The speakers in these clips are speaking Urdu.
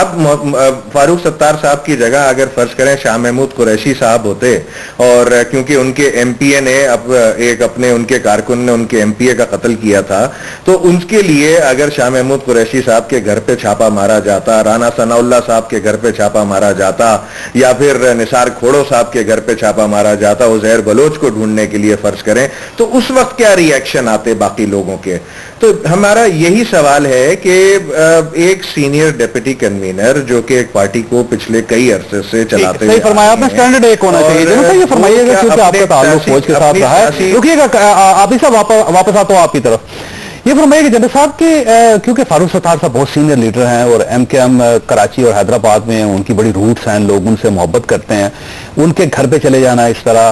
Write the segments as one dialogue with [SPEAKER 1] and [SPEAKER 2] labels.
[SPEAKER 1] اب فاروق ستار صاحب کی جگہ اگر فرض کریں شاہ محمود قریشی صاحب ہوتے، اور کیونکہ ان کے ایم پی اے نے ایک اپنے ان کے کارکن نے ان کے ایم پی اے کا قتل کیا تھا، تو ان کے لیے اگر شاہ محمود قریشی صاحب کے گھر پہ چھاپا مارا جاتا، رانا ثناء اللہ صاحب کے گھر پہ چھاپا مارا جاتا، یا پھر نثار کھوڑو صاحب کے گھر پہ چھاپا مارا جاتا عزیر بلوچ کو ڈھونڈنے کے لیے فرض کریں، تو اس وقت کیا ری ایکشن آتے باقی لوگوں کے؟ تو ہمارا یہی سوال ہے کہ ایک سینئر ڈپٹی کنوینر جو کہ ایک پارٹی کو پچھلے کئی عرصے سے چلاتے
[SPEAKER 2] صحیح فرمایا آپ نے، اسٹینڈرڈ ایک ہونا چاہیے. یہ فرمائیے گا کیونکہ آپ کا تعلق فوج کے ساتھ رہا ہے. رکیے گا آپ ہی صاحب، واپس آتا ہوں آپ کی طرف. یہ فرمائیے کہ جنرل صاحب کے کیونکہ فاروق ستار صاحب بہت سینئر لیڈر ہیں اور ایم کے ایم کراچی اور حیدرآباد میں ان کی بڑی روٹس ہیں، لوگ ان سے محبت کرتے ہیں، ان کے گھر پہ چلے جانا اس طرح،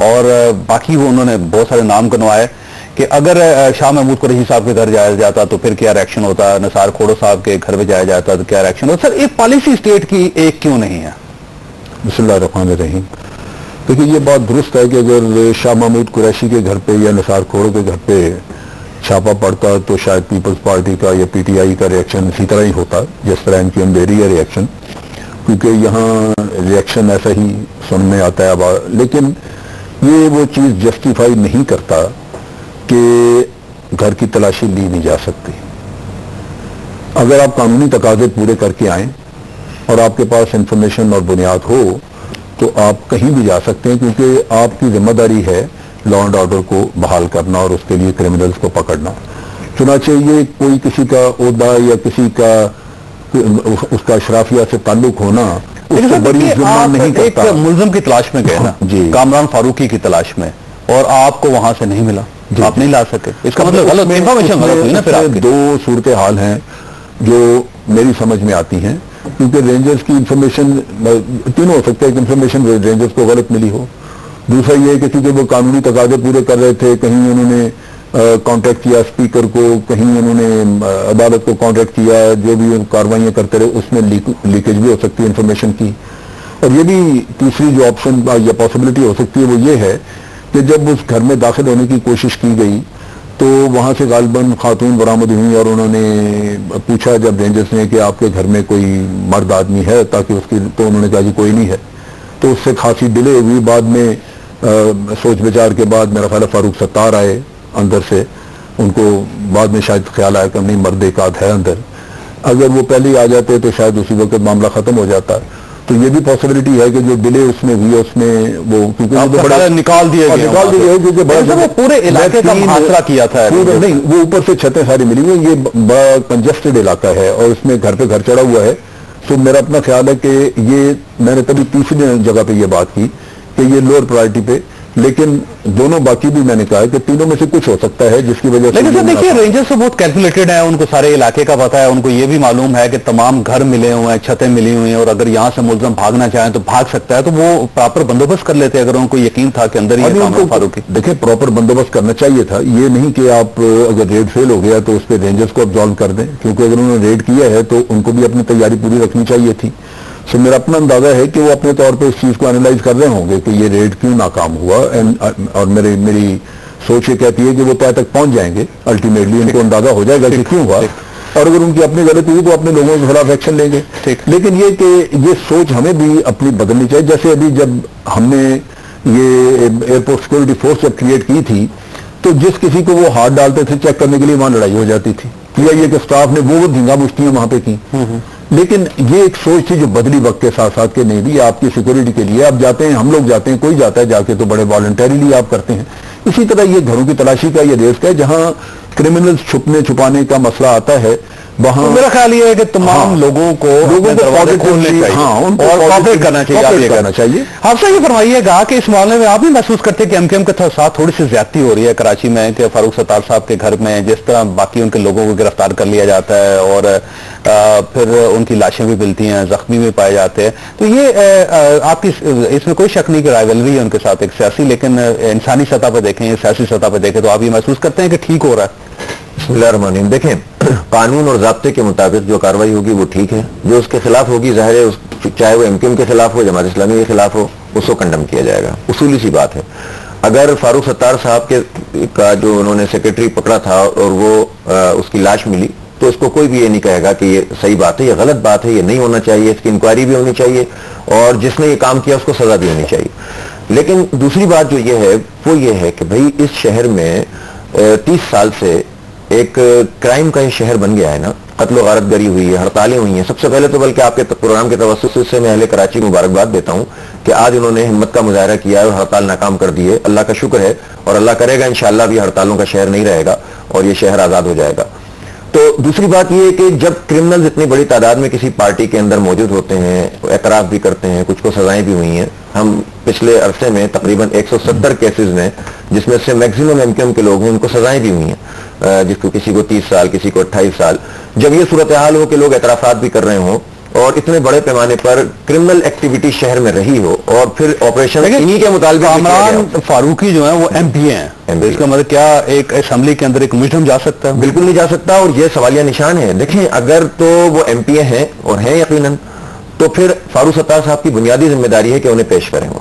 [SPEAKER 2] اور باقی وہ انہوں نے بہت سارے نام گنوائے کہ اگر شاہ محمود قریشی صاحب کے گھر جایا جاتا تو پھر کیا ریئیکشن ہوتا، نثار کھوڑو صاحب کے گھر پہ جایا جاتا تو کیا ریئیکشن ہوتا. سر ایک پالیسی اسٹیٹ کی ایک کیوں نہیں ہے؟
[SPEAKER 3] بسم اللہ الرحمن الرحیم. دیکھیے یہ بات درست ہے کہ اگر شاہ محمود قریشی کے گھر پہ یا نثار کھوڑو کے گھر پہ چھاپا پڑتا تو شاید پیپلز پارٹی کا یا پی ٹی آئی کا ریئیکشن اسی طرح ہی ہوتا جس طرح ان کی اندھیری ہے ریئیکشن، کیونکہ یہاں ریئیکشن ایسا ہی سننے آتا ہے. لیکن یہ وہ چیز جسٹیفائی نہیں کرتا کہ گھر کی تلاشی لی نہیں جا سکتی. اگر آپ قانونی تقاضے پورے کر کے آئیں اور آپ کے پاس انفارمیشن اور بنیاد ہو تو آپ کہیں بھی جا سکتے ہیں، کیونکہ آپ کی ذمہ داری ہے لا اینڈ آرڈر کو بحال کرنا اور اس کے لیے کرمنلز کو پکڑنا. چنانچہ یہ کوئی کسی کا عہدہ یا کسی کا اس کا اشرافیہ سے تعلق ہونا اس کو بڑی جرم نہیں کرتا.
[SPEAKER 2] ایک ملزم کی تلاش میں گئے نا
[SPEAKER 3] جی،
[SPEAKER 2] کامران فاروقی کی تلاش میں، اور آپ کو وہاں سے نہیں ملا، آپ نہیں لا سکے، اس کا مطلب غلط انفارمیشن غلط ہوئی نا. پھر
[SPEAKER 3] دو صورتحال ہیں جو میری سمجھ میں آتی ہیں، کیونکہ رینجرز کی انفارمیشن تینوں ہو سکتا ہے کہ انفارمیشن رینجرز کو غلط ملی ہو. دوسرا یہ کہ کیونکہ وہ قانونی تقاضے پورے کر رہے تھے، کہیں انہوں نے کانٹیکٹ کیا اسپیکر کو، کہیں انہوں نے عدالت کو کانٹیکٹ کیا، جو بھی کاروائیاں کرتے رہے اس میں لیکیج بھی ہو سکتی ہے انفارمیشن کی. اور یہ بھی تیسری جو آپشن یا پاسبلٹی ہو سکتی ہے وہ یہ ہے کہ جب اس گھر میں داخل ہونے کی کوشش کی گئی تو وہاں سے غالباً خاتون برآمد ہوئی اور انہوں نے پوچھا جب رینجرز نے کہ آپ کے گھر میں کوئی مرد آدمی ہے تاکہ اس کی، تو انہوں نے کہا جی کوئی نہیں ہے. تو اس سے خاصی ڈیلے ہوئی. بعد میں سوچ بچار کے بعد میرا خیال ہے فاروق ستار آئے اندر سے، ان کو بعد میں شاید خیال آیا کہ نہیں مرد ایک آدھ ہے اندر. اگر وہ پہلے ہی آ جاتے تو شاید اسی وقت معاملہ ختم ہو جاتا. تو یہ بھی پاسبلٹی ہے کہ جو ڈیلے اس میں ہوئی اس میں وہ کیونکہ
[SPEAKER 2] نکال دیے گئے کیونکہ پورے علاقے کا محاصرہ کیا تھا.
[SPEAKER 3] نہیں، وہ اوپر سے چھتیں ساری ملی ہوئی، یہ بڑا کنجسٹڈ علاقہ ہے اور اس میں گھر پہ گھر چڑھا ہوا ہے. تو میرا اپنا خیال ہے کہ یہ میں نے کبھی تیسری جگہ پہ یہ بات کی کہ یہ لوور پرائرٹی پہ، لیکن دونوں باقی بھی میں نے کہا ہے کہ تینوں میں سے کچھ ہو سکتا ہے جس کی وجہ سے.
[SPEAKER 2] لیکن سر دیکھیے رینجرز تو بہت کیلکولیٹڈ ہیں، ان کو سارے علاقے کا پتہ ہے، ان کو یہ بھی معلوم ہے کہ تمام گھر ملے ہوئے ہیں، چھتیں ملی ہوئی ہیں، اور اگر یہاں سے ملزم بھاگنا چاہیں تو بھاگ سکتا ہے. تو وہ پراپر بندوبست کر لیتے اگر ان کو یقین تھا کہ اندر ہی ہے فاروقی.
[SPEAKER 3] دیکھیں پراپر بندوبست کرنا چاہیے تھا. یہ نہیں کہ آپ اگر ریڈ فیل ہو گیا تو اس پہ رینجرز کو ابزالو کر دیں، کیونکہ اگر انہوں نے ریڈ کیا ہے تو ان کو بھی اپنی تیاری پوری رکھنی چاہیے تھی. سو میرا اپنا اندازہ ہے کہ وہ اپنے طور پہ اس چیز کو انالائز کر رہے ہوں گے کہ یہ ریڈ کیوں ناکام ہوا، اور میری سوچ یہ کہتی ہے کہ وہ طے تک پہنچ جائیں گے الٹیمیٹلی، ان کو اندازہ ہو جائے گا کہ کیوں ہوا، اور اگر ان کی اپنی غلطی ہوئی تو اپنے لوگوں کے خلاف ایکشن لیں گے. لیکن یہ کہ یہ سوچ ہمیں بھی اپنی بدلنی چاہیے. جیسے ابھی جب ہم نے یہ ایئرپورٹ سیکورٹی فورس جب کریٹ کی تھی تو جس کسی کو وہ ہاتھ ڈالتے تھے چیک کرنے کے لیے وہاں لڑائی ہو جاتی تھی. یہ کہ اسٹاف نے وہ دھنگا مشتیاں وہاں پہ کی. لیکن یہ ایک سوچ تھی جو بدلی وقت کے ساتھ ساتھ کہ نہیں بھی آپ کی سیکورٹی کے لیے آپ جاتے ہیں، ہم لوگ جاتے ہیں، کوئی جاتا ہے جا کے تو بڑے والنٹریلی آپ کرتے ہیں. اسی طرح یہ گھروں کی تلاشی کا یہ ریسک ہے، جہاں کرمنلز چھپنے چھپانے کا مسئلہ آتا ہے وہاں
[SPEAKER 2] میرا خیال یہ ہے کہ تمام لوگوں کو کوآپریٹ کرنا چاہیے. آپ سے یہ فرمائیے گا کہ اس معاملے میں آپ بھی محسوس کرتے کہ ایم کے ایم کے ساتھ تھوڑی سی زیادتی ہو رہی ہے کراچی میں، کہ فاروق ستار صاحب کے گھر میں جس طرح باقی ان کے لوگوں کو گرفتار کر لیا جاتا ہے اور پھر ان کی لاشیں بھی ملتی ہیں، زخمی بھی پائے جاتے ہیں. تو یہ آپ کی اس میں کوئی شک نہیں کہ رائیولری ہے ان کے ساتھ ایک سیاسی، لیکن انسانی سطح پہ دیکھیں، سیاسی سطح پہ دیکھیں تو آپ یہ محسوس کرتے ہیں کہ ٹھیک ہو رہا ہے؟
[SPEAKER 4] بسم اللہ الرحمن الرحیم. دیکھیں قانون اور ضابطے کے مطابق جو کارروائی ہوگی وہ ٹھیک ہے، جو اس کے خلاف ہوگی ظاہر ہے چاہے وہ ایم کیو ایم کے خلاف ہو، جماعت اسلامی کے خلاف ہو، اس کو کنڈم کیا جائے گا. اصولی سی بات ہے. اگر فاروق ستار صاحب کا جو انہوں نے سیکرٹری پکڑا تھا اور وہ اس کی لاش ملی تو اس کو کوئی بھی یہ نہیں کہے گا کہ یہ صحیح بات ہے، یہ غلط بات ہے، یہ نہیں ہونا چاہیے، اس کی انکوائری بھی ہونی چاہیے اور جس نے یہ کام کیا اس کو سزا بھی ہونی چاہیے. لیکن دوسری بات جو یہ ہے وہ یہ ہے کہ بھئی اس شہر میں 30 سال سے ایک کرائم کا یہ شہر بن گیا ہے نا. قتل و غارت گری ہوئی ہے، ہڑتالیں ہوئی ہیں. سب سے پہلے تو بلکہ آپ کے پروگرام کے توسط سے میں اہل کراچی مبارکباد دیتا ہوں کہ آج انہوں نے ہمت کا مظاہرہ کیا ہے اور ہڑتال ناکام کر دی ہے. اللہ کا شکر ہے اور اللہ کرے گا انشاءاللہ بھی ہڑتالوں کا شہر نہیں رہے گا اور یہ شہر آزاد ہو جائے گا. تو دوسری بات یہ ہے کہ جب کرمنلز اتنی بڑی تعداد میں کسی پارٹی کے اندر موجود ہوتے ہیں، اعتراف بھی کرتے ہیں، کچھ کو سزائیں بھی ہوئی ہیں. ہم پچھلے عرصے میں تقریباً 170 کیسز میں جس میں سے میکسیمم ایم کیو ایم کے لوگ ہیں ان کو سزائیں بھی ہوئی ہیں، جس کو کسی کو 30 سال، کسی کو 28 سال. جب یہ صورتحال ہو کہ لوگ اعترافات بھی کر رہے ہوں اور اتنے بڑے پیمانے پر کرمنل ایکٹیویٹی شہر میں رہی ہو اور پھر آپریشن انہی کے مطالبے
[SPEAKER 2] کامران فاروقی جو ہیں وہ ایم پی ہیں، اس کا مطلب کیا ایک اسمبلی کے اندر ایک مجرم جا سکتا ہے؟
[SPEAKER 4] بالکل نہیں جا سکتا اور یہ سوالیہ نشان ہے. دیکھیں اگر تو وہ ایم پی اے ہیں اور ہیں یقیناً تو پھر فاروق ستار صاحب کی بنیادی ذمہ داری ہے کہ انہیں پیش کریں. وہ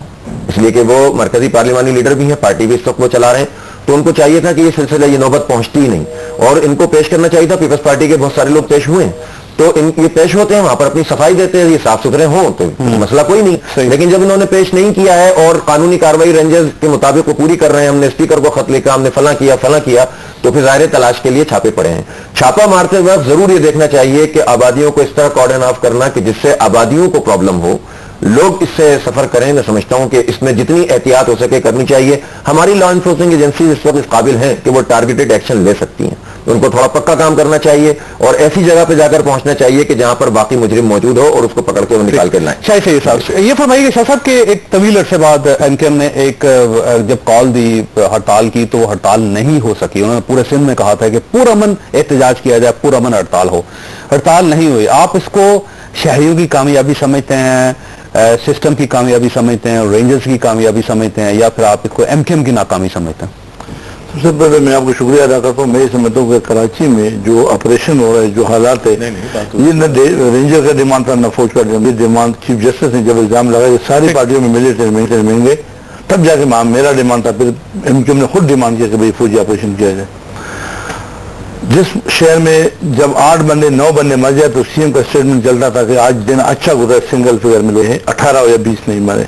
[SPEAKER 4] اس لیے کہ وہ مرکزی پارلیمانی لیڈر بھی ہیں، پارٹی بھی اس وقت وہ چلا رہے ہیں، تو ان کو چاہیے تھا کہ یہ سلسلہ یہ نوبت پہنچتی ہی نہیں اور ان کو پیش کرنا چاہیے تھا. پیپلز پارٹی کے بہت سارے لوگ پیش ہوئے ہیں تو یہ پیش ہوتے ہیں وہاں پر اپنی صفائی دیتے ہیں، یہ صاف ستھرے ہوں تو مسئلہ کوئی نہیں. لیکن جب انہوں نے پیش نہیں کیا ہے اور قانونی کارروائی رینجرز کے مطابق وہ پوری کر رہے ہیں، ہم نے اسپیکر کو خط لکھا، ہم نے فلاں کیا تو پھر ظاہر تلاش کے لیے چھاپے پڑے ہیں. چھاپا مارتے وقت ضرور یہ دیکھنا چاہیے کہ آبادیوں کو اس طرح کارڈن آف کرنا کہ جس سے آبادیوں کو پرابلم ہو، لوگ اس سے سفر کریں. میں سمجھتا ہوں کہ اس میں جتنی احتیاط ہو سکے کرنی چاہیے. ہماری لا انفورسنگ ایجنسیز اس وقت اس قابل ہیں کہ وہ ٹارگیٹڈ ایکشن لے سکتی ہیں. ان کو تھوڑا پکا کام کرنا چاہیے اور ایسی جگہ پہ جا کر پہنچنا چاہیے کہ جہاں پر باقی مجرم موجود ہو اور اس کو پکڑ کے وہ نکال کے لائیں.
[SPEAKER 2] صحیح صاحب یہ فرمائیے کہ شاہ صاحب کے ایک طویل عرصے بعد ایم کیو ایم نے ایک جب کال دی ہڑتال کی تو وہ ہڑتال نہیں ہو سکی. انہوں نے پورے سندھ میں کہا تھا کہ پرامن احتجاج کیا جائے، پرامن ہڑتال ہو. ہڑتال نہیں ہوئی. آپ اس کو شہریوں کی کامیابی سمجھتے ہیں، سسٹم کی کامیابی سمجھتے ہیں، رینجرز کی کامیابی سمجھتے ہیں، یا پھر آپ اس کو ایم کیو ایم کی ناکامی سمجھتے ہیں؟
[SPEAKER 3] سب سے پہلے میں آپ کو شکریہ ادا کرتا ہوں. میں یہ سمجھتا ہوں کہ کراچی میں جو آپریشن ہو رہا ہے، جو حالات ہے، یہ نہ رینجر کا ڈیمانڈ تھا نہ فوج کا ڈیمانڈ. یہ ڈیمانڈ چیف جسٹس نے جب الزام لگا کہ ساری پارٹیوں میں ملیں گے تب جا کے میرا ڈیمانڈ تھا. پھر ایم کیو ایم نے خود ڈیمانڈ کیا کہ بھائی فوجی آپریشن کیا جائے. جس شہر میں جب 8 بندے 9 بندے مر جائے تو سی ایم کا اسٹیٹمنٹ چلتا تھا کہ آج دن اچھا گزرا، سنگل فگر میں لوگ ہیں 18 یا 20 نہیں مرے.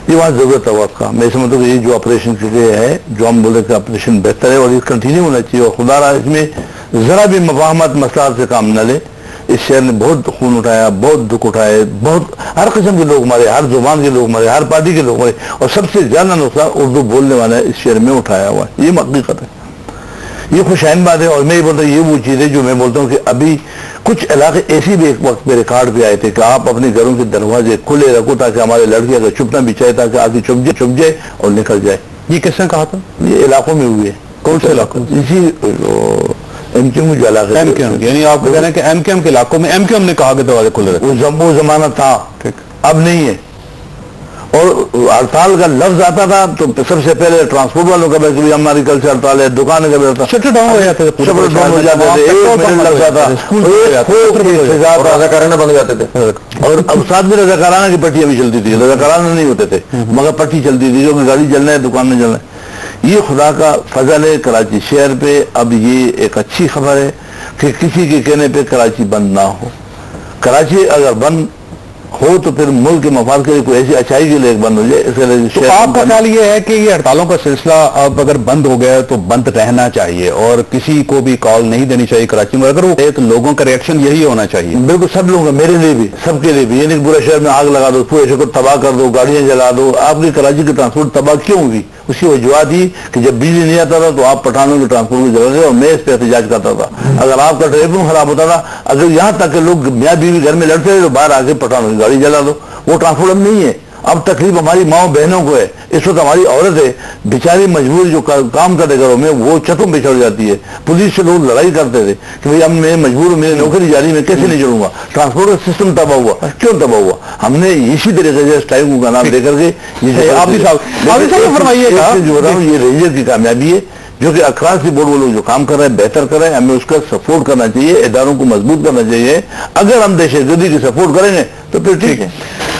[SPEAKER 3] یہ وہاں ضرورت ہے وقت کا. میں سمجھتا ہوں کہ یہ جو آپریشن ہے، جو ہم بولے کہ آپریشن بہتر ہے اور یہ کنٹینیو ہونا چاہیے اور خدا رہا اس میں ذرا بھی مفاہمت مسائل سے کام نہ لے. اس شہر نے بہت خون اٹھایا، بہت دکھ اٹھائے، بہت ہر قسم کے لوگ مرے، ہر زبان کے لوگ مرے، ہر پارٹی کے لوگ مرے اور سب سے زیادہ نقصان اردو بولنے والا اس شہر میں اٹھایا ہوا ہے. یہ حقیقت ہے، یہ خوشائن بات ہے. اور میں یہ بولتا ہوں یہ وہ چیز ہے جو میں بولتا ہوں کہ ابھی کچھ علاقے ایسے بھی ایک وقت پہ ریکارڈ پہ آئے تھے کہ آپ اپنے گھروں کے دروازے کھلے رکھو تاکہ ہمارے لڑکے اگر چھپنا بھی چاہے تاکہ آگے چھپ جائے اور نکل جائے.
[SPEAKER 2] یہ کس نے کہا تھا؟
[SPEAKER 3] یہ علاقوں میں ہوئے.
[SPEAKER 2] کون سے علاقوں؟
[SPEAKER 3] اسی ایم کیو ایم جو علاقے،
[SPEAKER 2] ایم کیو ایم، یعنی آپ کہہ رہے ہیں کہ ایم کیو ایم کے علاقوں میں ایم کیو ایم نے کہا کہ دروازے کھلے رکھو.
[SPEAKER 3] وہ زمانہ تھا، ب نہیں ہے. اور ہڑتال کا لفظ آتا تھا تو سب سے پہلے ٹرانسپورٹ والوں کا بھی ہماری کل سے ہڑتال ہے، دکان کا بھی ہوتا،
[SPEAKER 2] شٹر ڈاؤن ہو جاتے تھے،
[SPEAKER 4] رضاکارانہ بن جاتے تھے.
[SPEAKER 3] اور اب ساتھ میں رضاکارانہ کی پٹیاں بھی چلتی تھی، رضاکارانہ نہیں ہوتے تھے مگر پٹی چلتی تھی جو کہ گاڑی چلنا ہے، دکان میں چلنا ہے. یہ خدا کا فضل ہے کراچی شہر پہ. اب یہ ایک اچھی خبر ہے کہ کسی کے کہنے پہ کراچی بند نہ ہو. کراچی اگر بند ہو تو پھر ملک کے مفاد کے لیے کوئی ایسی اچھائی کے لیے بند ہو جائے.
[SPEAKER 2] تو آپ کا خیال یہ ہے کہ یہ ہڑتالوں کا سلسلہ اب اگر بند ہو گیا تو بند رہنا چاہیے اور کسی کو بھی کال نہیں دینی چاہیے کراچی میں؟ اگر وہ تو لوگوں کا ریئیکشن یہی ہونا چاہیے.
[SPEAKER 3] بالکل سب لوگوں کا، میرے لیے بھی، سب کے لیے بھی. یعنی پورے شہر میں آگ لگا دو، پورے شہر کو تباہ کر دو، گاڑیاں جلا دو. آپ کی کراچی کی ٹرانسپورٹ تباہ کیوں ہوئی؟ اس کی وجوہات ہی کہ جب بجلی نہیں آتا تھا تو آپ پٹھانوں کے ٹرانسپورٹ کو جلا دے اور میں اس پہ احتجاج کرتا تھا. اگر آپ کا ٹریفک خراب ہوتا تھا، اگر یہاں تک کہ لوگ میاں بیوی گھر میں لڑتے تھے تو باہر آ کے پٹھانوں کی گاڑی جلا دو. وہ ٹرانسپورٹ اب نہیں ہے. اب تکلیف ہماری ماؤں بہنوں کو ہے. اس وقت ہماری عورت ہے بیچاری مجبور جو کام کرتے گھروں میں وہ چھتوں پہ چڑھ جاتی ہے. پولیس سے لوگ لڑائی کرتے تھے کہ بھائی اب میں مجبور ہوں، میری نوکری جاری، میں کیسے نہیں چڑھوں گا. ٹرانسپورٹ کا سسٹم تباہ ہوا. کیوں تباہ ہوا؟ ہم نے اسی طریقے سے اسٹرائک کا نام دے کر کے
[SPEAKER 2] فرمائیے گا
[SPEAKER 3] جو رہا ہوں یہ رینجر کی کامیابی ہے جو کہ اکراس کی بورڈ وہ لوگ جو کام کر رہے ہیں بہتر کر رہے ہیں. ہمیں اس کا سپورٹ کرنا چاہیے، اداروں کو مضبوط کرنا چاہیے. اگر ہم دہشت گردی کی سپورٹ کریں گے تو پھر ٹھیک ہے.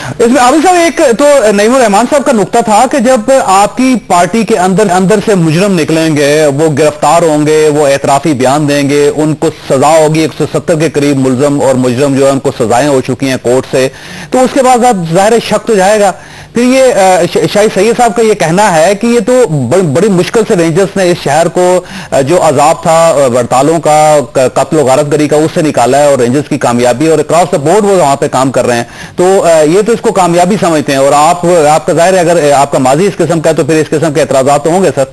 [SPEAKER 2] اس میں عابد صاحب ایک تو نعیم الرحمان صاحح کا نقطہ تھا کہ جب آپ کی پارٹی کے اندر سے مجرم نکلیں گے، وہ گرفتار ہوں گے، وہ اعترافی بیان دیں گے، ان کو سزا ہوگی، 170 کے قریب ملزم اور مجرم جو ہے ان کو سزائیں ہو چکی ہیں کورٹ سے، تو اس کے بعد اب ظاہر شک تو جائے گا. پھر یہ شاہد سید صاحب کا یہ کہنا ہے کہ یہ تو بڑی مشکل سے رینجرز نے اس شہر کو جو عذاب تھا ہڑتالوں کا، قتل و غارت گری کا، اس سے نکالا ہے، اور رینجرز کی کامیابی اور اکراس دا بورڈ وہ وہاں پہ کام کر رہے ہیں، تو یہ تو اس کو کامیابی سمجھتے ہیں. اور آپ کا ظاہر ہے اگر آپ کا ماضی اس قسم کا ہے تو پھر اس قسم کے اعتراضات تو ہوں گے سر.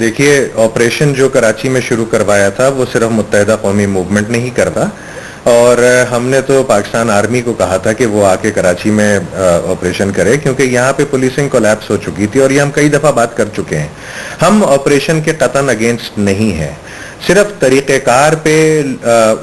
[SPEAKER 1] دیکھیے، آپریشن جو کراچی میں شروع کروایا تھا وہ صرف متحدہ قومی موومنٹ نہیں کرتا، اور ہم نے تو پاکستان آرمی کو کہا تھا کہ وہ آ کے کراچی میں آپریشن کرے، کیونکہ یہاں پہ پولیسنگ کولیپس ہو چکی تھی، اور یہ ہم کئی دفعہ بات کر چکے ہیں. ہم آپریشن کے قطعاً اگینسٹ نہیں ہیں، صرف طریقہ کار پہ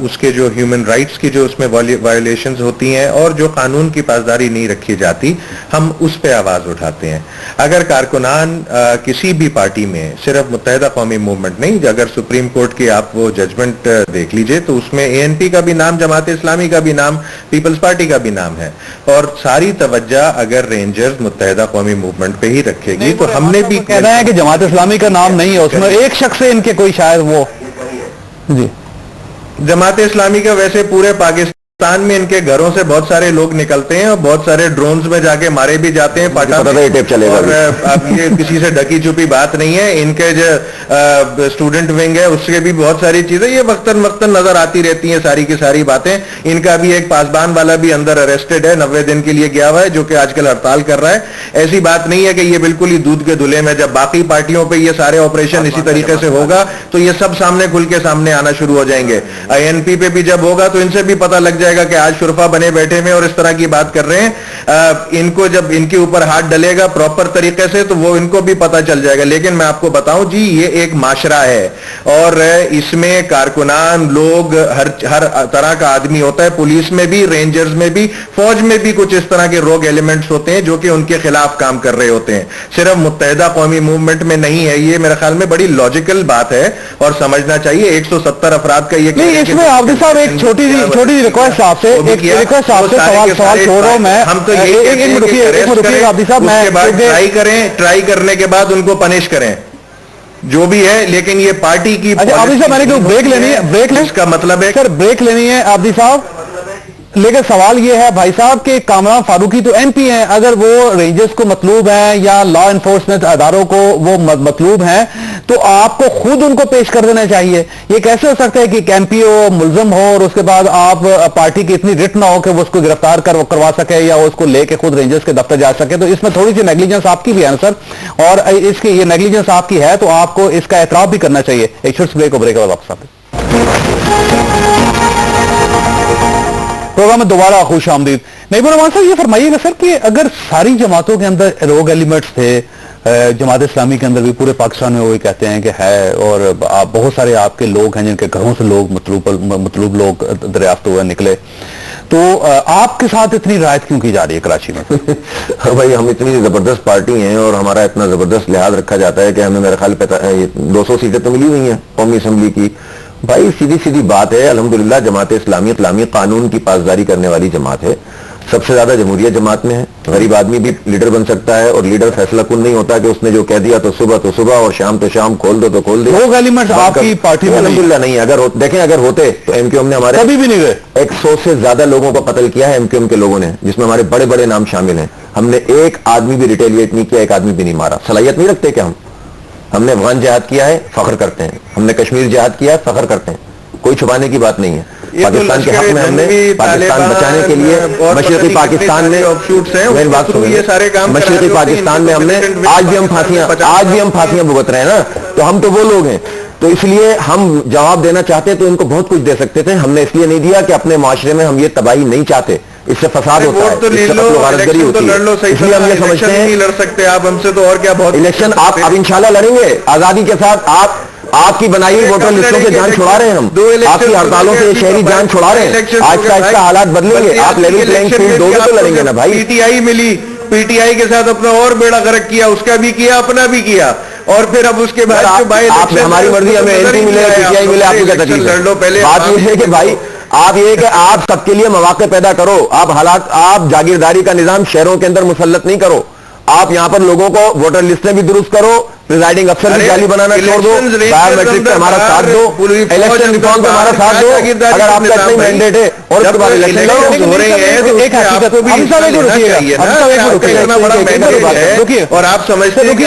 [SPEAKER 1] اس کے جو ہیومن رائٹس کی جو اس میں وائلیشنز ہوتی ہیں اور جو قانون کی پاسداری نہیں رکھی جاتی، ہم اس پہ آواز اٹھاتے ہیں. اگر کارکنان کسی بھی پارٹی میں، صرف متحدہ قومی موومنٹ نہیں، اگر سپریم کورٹ کی آپ وہ ججمنٹ دیکھ لیجئے تو اس میں اے این پی کا بھی نام، جماعت اسلامی کا بھی نام، پیپلز پارٹی کا بھی نام ہے، اور ساری توجہ اگر رینجرز متحدہ قومی موومنٹ پہ ہی رکھے گی تو ہم نے بھی
[SPEAKER 2] کہنا ہے کہ جماعت اسلامی کا نام نہیں ہے اس میں، ایک شخص سے ان کے کوئی شاید وہ جی.
[SPEAKER 1] جماعت اسلامی کا ویسے پورے پاکستان میں ان کے گھروں سے بہت سارے لوگ نکلتے ہیں اور بہت سارے ڈرونز میں جا کے مارے بھی جاتے ہیں اور اب یہ کسی سے ڈکی چھپی بات نہیں ہے. ان کے جو اسٹوڈنٹ ونگ ہے اس کے بھی بہت ساری چیزیں یہ وقتاً وقتاً نظر آتی رہتی ہیں، ساری کی ساری باتیں. ان کا بھی ایک پاسبان والا بھی اندر اریسٹڈ ہے، 90 دن کے لیے گیا ہوا ہے، جو کہ آج کل ہڑتال کر رہا ہے. ایسی بات نہیں ہے کہ یہ بالکل ہی دودھ کے دھلے میں. جب باقی پارٹیوں پہ یہ سارے آپریشن اسی طریقے سے ہوگا تو یہ سب سامنے کھل کے سامنے آنا شروع ہو جائیں گے. آئی این پی پہ بھی جب ہوگا تو ان سے بھی پتہ لگ جائے گا کہ آج شرفا بنے بیٹھے میں اور اس طرح کی بات کر رہے ہیں. ان کو جب ان کے اوپر ہاتھ ڈلے گا پراپر طریقے سے تو وہ ان کو بھی پتہ چل جائے گا. لیکن میں آپ کو بتاؤں جی، یہ ایک معاشرہ ہے اور اس میں کارکنان لوگ ہر طرح کا آدمی ہوتا ہے. پولیس میں بھی، رینجرز میں بھی، فوج میں بھی کچھ اس طرح کے روگ ایلیمنٹس ہوتے ہیں جو کہ ان کے خلاف کام کر رہے ہوتے ہیں. صرف متحدہ قومی موومنٹ میں نہیں ہے. یہ میرے خیال میں بڑی لاجیکل بات ہے اور سمجھنا چاہیے. 170 افراد کا یہ
[SPEAKER 2] نہیں، اس میں عابد صاحب ایک چھوٹی سی ریکویسٹ آپ سے سوال چھوڑ رہا ہوں میں.
[SPEAKER 1] ہم تو ٹرائی کرنے کے بعد ان کو پنش کریں جو بھی ہے، لیکن یہ پارٹی کی
[SPEAKER 2] عابد صاحب میں نے بریک لینی ہے، بریک
[SPEAKER 1] اس کا مطلب ہے
[SPEAKER 2] سر بریک لینی ہے عابد صاحب. لیکن سوال یہ ہے بھائی صاحب کہ کامران فاروقی تو ایم پی ہیں، اگر وہ رینجرز کو مطلوب ہیں یا لا انفورسمنٹ اداروں کو وہ مطلوب ہیں تو آپ کو خود ان کو پیش کر دینا چاہیے. یہ کیسے ہو سکتا ہے کہ ایک ایم پی ہو، ملزم ہو، اور اس کے بعد آپ پارٹی کی اتنی رٹ نہ ہو کہ وہ اس کو گرفتار کروا سکے یا اس کو لے کے خود رینجرز کے دفتر جا سکے؟ تو اس میں تھوڑی سی نیگلیجنس آپ کی بھی ہے نا سر، اور اس کی یہ نیگلیجنس آپ کی ہے تو آپ کو اس کا اعتراف بھی کرنا چاہیے. ایک چھوٹی سی بریک واپس آتے پروگرام میں دوبارہ خوش آمدید. نعیم الرحمان صاحب یہ فرمائیے گا سر کہ اگر ساری جماعتوں کے اندر روگ ایلیمنٹس تھے، جماعت اسلامی کے اندر بھی پورے پاکستان میں وہی کہتے ہیں کہ ہے، اور بہت سارے آپ کے لوگ ہیں جن کے گھروں سے لوگ مطلوب لوگ دریافت ہوئے نکلے، تو آپ کے ساتھ اتنی رعایت کیوں کی جا رہی ہے کراچی میں؟
[SPEAKER 4] بھائی ہم اتنی زبردست پارٹی ہیں اور ہمارا اتنا زبردست لحاظ رکھا جاتا ہے کہ ہمیں میرے خیال 200 سیٹیں تو ملی ہوئی ہیں قومی اسمبلی کی. بھائی سیدھی بات ہے، الحمدللہ جماعت اسلامی قانون کی پاسداری کرنے والی جماعت ہے. سب سے زیادہ جمہوریت جماعت میں ہے. غریب آدمی بھی لیڈر بن سکتا ہے اور لیڈر فیصلہ کن نہیں ہوتا کہ اس نے جو کہہ دیا تو صبح اور شام تو شام، کھول دو تو کھول دو.
[SPEAKER 2] روگ ایلیمنٹس آپ کی پارٹی میں
[SPEAKER 4] الحمدللہ نہیں ہے. دیکھیں اگر ہوتے تو ایم کیو ایم نے ہمارے
[SPEAKER 2] کبھی بھی نہیں گئے
[SPEAKER 4] 100 سے زیادہ لوگوں کو قتل کیا ہے ایم کیو ایم کے لوگوں نے، جس میں ہمارے بڑے بڑے نام شامل ہیں. ہم نے ایک آدمی بھی ریٹیلیٹ نہیں کیا، ایک آدمی بھی نہیں مارا. صلاحیت نہیں رکھتے کہ ہم نے افغان جہاد کیا ہے، فخر کرتے ہیں. ہم نے کشمیر جہاد کیا ہے، فخر کرتے ہیں. کوئی چھپانے کی بات نہیں ہے. پاکستان کے حق میں ہم نے پاکستان بچانے کے لیے مشرقی پاکستان میں مشرقی پاکستان میں ہم نے آج بھی ہم پھانسیاں بھگت رہے ہیں نا. تو ہم تو وہ لوگ ہیں، تو اس لیے ہم جواب دینا چاہتے تو ان کو بہت کچھ دے سکتے تھے. ہم نے اس لیے نہیں دیا کہ اپنے معاشرے میں ہم یہ تباہی نہیں چاہتے. اس سے فساد ہوتا ہے، اس سے قتل و غارت گری ہوتی ہے. اس لیے ہم یہ سمجھتے ہیں
[SPEAKER 1] لڑ سکتے آپ ہم سے تو اور کیا. بہت
[SPEAKER 4] الیکشن آپ اب انشاءاللہ لڑیں گے آزادی کے ساتھ. آپ کی بنائی ہوئی ووٹر لسٹوں سے جان چھڑا رہے ہیں ہم. آپ کی ہڑتالوں سے شہری جان چھڑا رہے ہیں. آہستہ آہستہ حالات بدلیں گے. آپ لیول پلینگ فیلڈ دو گے تو لڑیں گے نا بھائی.
[SPEAKER 1] پی ٹی آئی ملی، پی ٹی آئی کے ساتھ اپنا اور بیڑا غرق کیا، اس کا بھی کیا، اپنا بھی کیا. اور پھر اب اس کے بعد
[SPEAKER 4] آپ ہماری مرضی، ہمیں ایل پی ملے، پی ٹی آئی ملے، آپ کو کیا تکلیف ہے؟ بات یہ ہے کہ بھائی آپ یہ کہ آپ سب کے لیے مواقع پیدا کرو, آپ جاگیرداری کا نظام شہروں کے اندر مسلط نہیں کرو, آپ یہاں پر لوگوں کو ووٹر لسٹیں بھی درست کرو, پریزائڈنگ افسر بھی جعلی بنانا چھوڑ دو, بایو میٹرک پہ ہمارا ساتھ دو, الیکشن ریفارم پہ ہمارا ساتھ دو, اگر آپ کا اتنا مینڈیٹ ہے اور اس کے بعد الیکشن
[SPEAKER 1] ہو رہے ہیں اور آپ سمجھتے ہیں کہ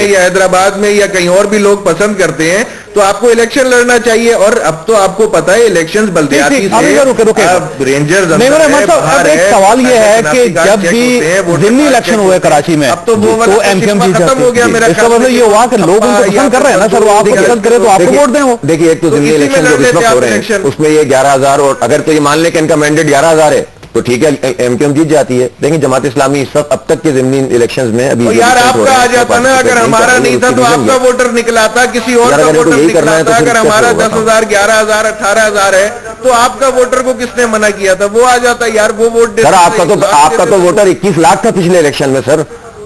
[SPEAKER 1] یا حیدرآباد میں یا کہیں اور بھی لوگ پسند کرتے ہیں تو آپ کو الیکشن لڑنا چاہیے. اور اب تو آپ کو پتا ہے الیکشن بلدیاتی سے رینجرز,
[SPEAKER 2] ایک سوال یہ ہے کہ جب بھی ضمنی الیکشن ہوئے کراچی میں
[SPEAKER 1] اب تو وہ
[SPEAKER 2] ایم کیو ایم
[SPEAKER 1] ختم ہو گیا. میرا
[SPEAKER 2] اس کا مطلب یہ ہوا کہ لوگ ان کو پسند کر رہے ہیں نا سر, وہ آپ کو پسند کرے تو آپ کو ووٹ دیں. وہ
[SPEAKER 4] دیکھیے ایک تو ضمنی الیکشن جو اس وقت ہو رہے ہیں اس میں یہ 11,000, اور اگر تو یہ مان لیں کہ ان کا مینڈیٹ 11,000 ہے تو ٹھیک ہے, ایم کیو ایم جیت جاتی ہے. لیکن جماعت اسلامی اس وقت اب تک کے ضمنی الیکشنز میں ابھی
[SPEAKER 1] یار آپ کا آ جاتا نا, اگر ہمارا نہیں تھا تو آپ کا ووٹر نکلاتا, کسی اور کا ووٹر نکلاتا. اگر ہمارا 10,000 11,000 18,000 ہے تو آپ کا ووٹر کو کس نے منع کیا تھا؟ وہ آ جاتا یار, وہ ووٹ
[SPEAKER 4] سر. آپ کا تو ووٹر 21 لاکھ تھا پچھلے الیکشن میں سر,